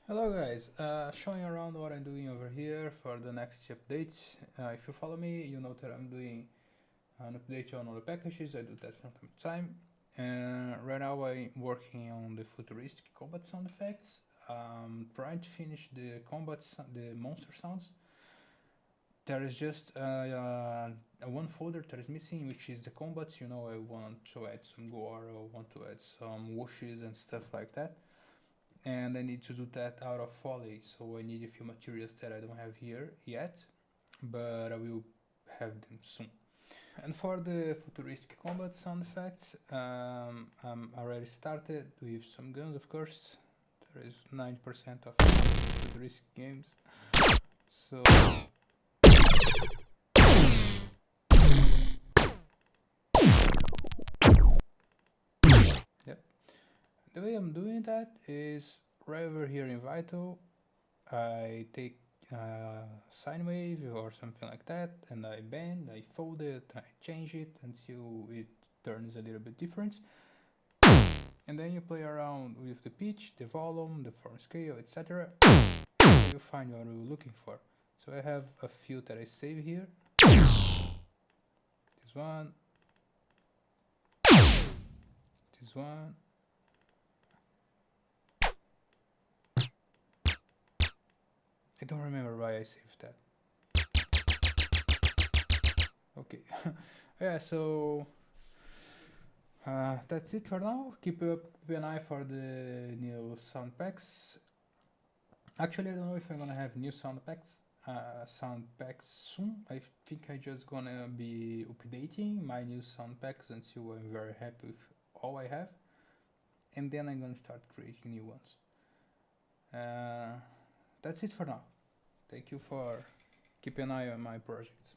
Hello guys, showing around what I'm doing over here for the next update. If you follow me, you know that I'm doing an update on all the packages. I do that from time to time. Right now I'm working on the futuristic combat sound effects. Trying to finish the the monster sounds. There is just one folder that is missing, which is the combats. You know, I want to add some gore, I want to add some whooshes and stuff like that, and I need to do that out of Foley, so I need a few materials that I don't have here yet, but I will have them soon. And for the futuristic combat sound effects, I'm already started with some guns, of course. There is 90% of futuristic games, so yep. The way I'm doing that is right over here in Vital, I take sine wave or something like that, and I bend, I fold it, I change it until it turns a little bit different. And then you play around with the pitch, the volume, the form scale, etc. You find what you're looking for. So I have a few that I save here. This one, this one. I don't remember why I saved that. Okay. Yeah, so that's it for now. Keep an eye for the new sound packs. Actually, I don't know if I'm gonna have new sound packs soon. I think I just gonna be updating my new sound packs until I'm very happy with all I have, and then I'm gonna start creating new ones. That's it for now. Thank you for keeping an eye on my project.